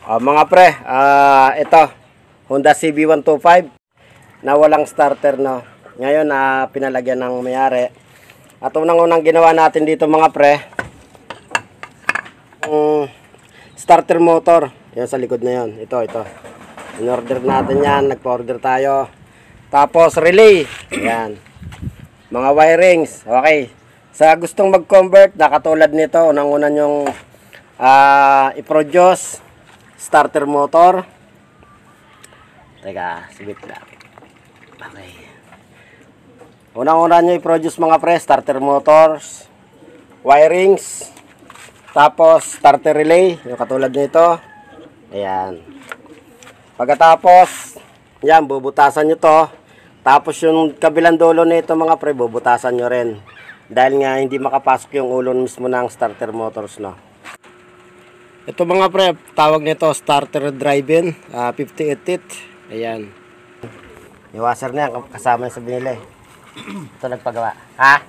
Mga pre, ito Honda CB125 na walang starter, no. Ngayon pinalagyan ng may-ari. At unang-unang ginawa natin dito mga pre, starter motor. Yan sa likod na yan. Ito. In-order natin yan. Nagpa-order tayo. Tapos relay. Yan. Mga wirings. Okay. Sa gustong mag-convert, na katulad nito, unang-unang yung i-produce starter motor. Teka, sigit lang. Okay. Unang-una nyo i-produce mga pre, starter motors, wirings, tapos starter relay, yung katulad nito. Ayan. Pagkatapos, yan, bubutasan nyo to. Tapos yung kabilang dulo nito mga pre, bubutasan nyo rin. Dahil nga hindi makapasok yung ulo mismo ng starter motors, no. Ito mga pre, tawag nito starter drive-in, 58 teeth. Ayan. Yung washer na yan, kasama yung sa binili. Ito nagpagawa. Ha?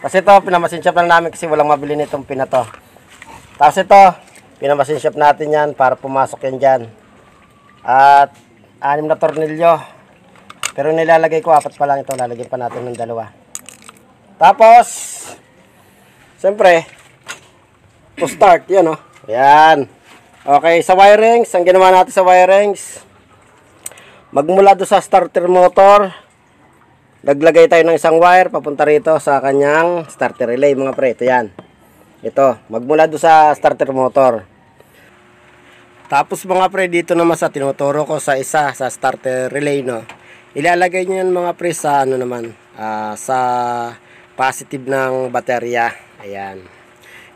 Kasi ito, pinamasin shop lang namin kasi walang mabili nitong pinato. Tapos ito, pinamasin shop natin yan para pumasok yan dyan. At 6 na tornilyo. Pero nilalagay ko 4 pa lang ito, lalagyan pa natin ng 2. Tapos, siyempre, to start, yan o. Ayan. Okay, sa wirings, ang ginawa natin sa wirings, magmula doon sa starter motor, naglagay tayo ng isang wire, papunta rito sa kanyang starter relay, mga pre. Ito yan. Ito, magmula doon sa starter motor. Tapos mga pre, dito naman sa tinuturo ko sa isa, sa starter relay, no. Ilalagay nyo yan mga pre sa ano naman, sa positive ng baterya. Ayan.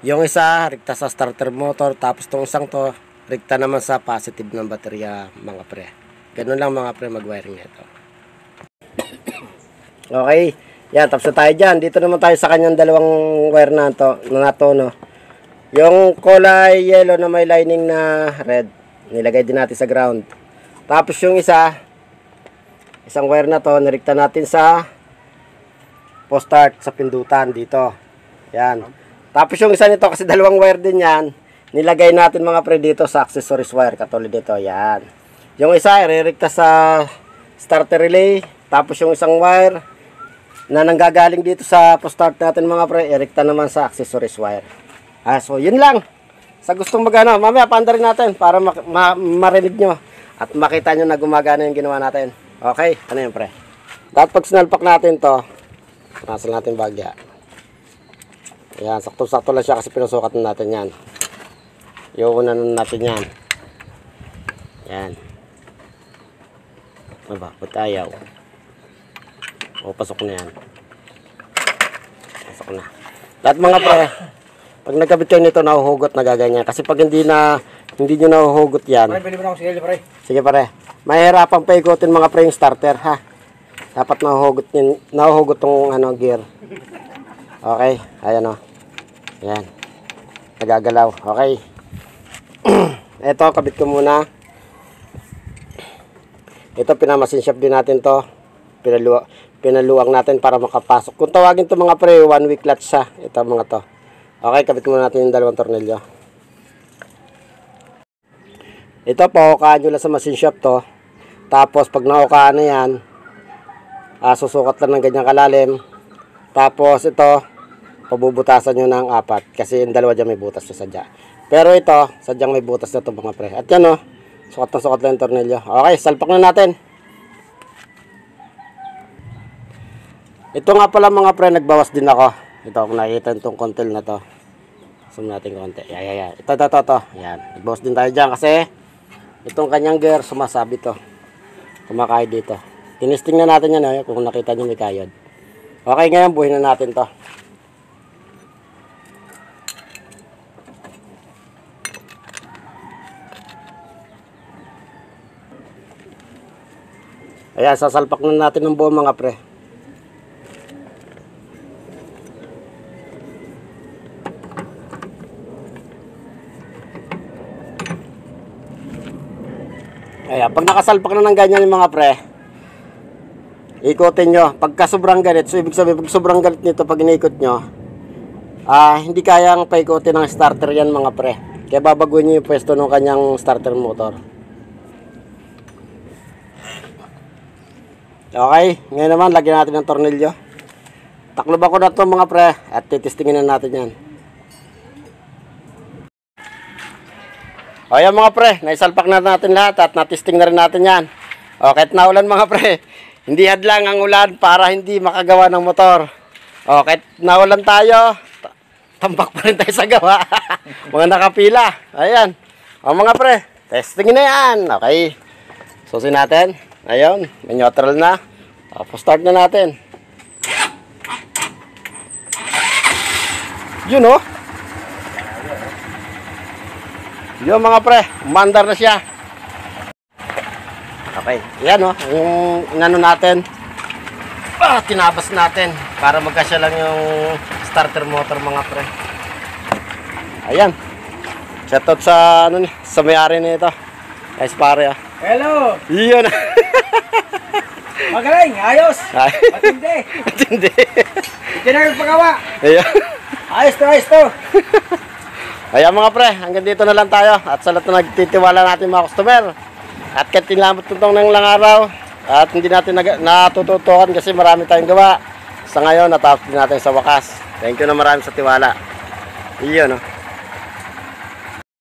Yung isa, rekta sa starter motor, tapos itong isang to, rekta naman sa positive ng baterya, mga pre. Ganun lang mga pre mag-wiring nito. Okay. Yan, tapos na tayo dyan. Dito naman tayo sa kanyang 2 wire na to, no. Yung kulay yellow na may lining na red, nilagay din natin sa ground. Tapos yung isang wire na to, nirekta natin sa post start sa pindutan dito. Yan. Tapos yung isa nito, kasi 2 wire din yan, nilagay natin mga pre dito sa accessories wire, katulad dito. Yan. Yung isa, irerekta sa starter relay. Tapos yung isang wire na nanggagaling dito sa post start natin mga pre, irekta naman sa accessories wire. So yun lang. Sa gustong magana, mamaya paanda rin natin para marinig nyo at makita nyo na gumagana yung ginawa natin. Okay, ano yun pre? Dapat pag sinalpak natin to, nasal natin bagya. Ayan, sakto-sakto lang siya kasi pinusukat natin yan. Iuunan natin yan. Ayan. Ano ba? Ba't ayaw? O, pasok na yan. Pasok na. Lahat mga pre, pag nagkabit kayo nito, nahuhugot na gaganyan. Kasi pag hindi nyo nahuhugot yan. Pare, pwede mo na akong sige, pare. Sige pare. Mahirapan pa ikutin mga pre yung starter, ha? Dapat nahuhugot tong gear. Okay, ayan o. Ayan. Nagagalaw. Okay. Ito, kabit ko muna. Ito, pinamasin shop din natin to. Pinaluwang natin para makapasok. Kung tawagin to mga pre, 1 week clutch siya. Ito mga to. Okay, kabit muna natin yung 2 tornilyo. Ito, pahukaan nyo lang sa machine shop to. Tapos, pag nahukaan na yan, susukat lang ng ganyang kalalim. Tapos, ito, pabubutasan nyo ng 4. Kasi yung 2 dyan may butas na sadya. Pero ito, sadyang may butas na ito mga pre. At yan o, sukat na sukat lang yung tornilyo. Okay, salpak na natin. Ito nga pala mga pre, nagbawas din ako. Ito, kung nakikita itong kontil na to. Zoom natin konti. Yan. Ito. Yan, nagbawas din tayo dyan kasi itong kanyang gear, sumasabi to. Kumakayod dito. Tinisting na natin yan kung nakita nyo may kayod. Okay, ngayon buhin na natin to. Ayan, sasalpak na natin ng buo mga pre. Ayan, pag nakasalpak na ng ganyan yung mga pre, ikutin nyo. Pagka sobrang galit, so ibig sabihin, pag sobrang galit nito, pag inikot nyo, hindi kayang paikutin ng starter yan mga pre. Kaya babaguhin nyo yung pwesto ng kanyang starter motor. Okay, ngayon naman lagyan natin ng tornilyo. Taklob ako na ito mga pre at titistingin na natin yan. O yan mga pre, naisalpak na natin lahat at natisting na rin natin yan. O kahit naulan mga pre, hindi hadlang ang ulan para hindi makagawa ng motor. O kahit naulan tayo, tambak pa rin tayo sa gawa. Mga nakapila. Ayan. O mga pre, testing na yan. Okay. Susin natin. Ayun, may neutral na. Tapos start na natin. Yun o. Yun mga pre, umandar na siya. Okay, yan o. Yung inano natin. Tinabas natin para magkasya lang yung starter motor mga pre. Ayan. Shoutout sa ano ni, sa may-ari nito. Guys pare ah. Hello! Iyon. Magaling! Ayos! Matindi! Matindi. Hindi na nagpagawa! Ayan. Ayos to, ayos to! Ayan mga pre, hanggang dito na lang tayo. At sa lahat na nagtitiwala natin mga customer. At kahit tinlamot tutong ng lang araw. At hindi natin natututukan kasi marami tayong gawa. Sa ngayon, natapos din natin sa wakas. Thank you na marami sa tiwala. Iyon, no?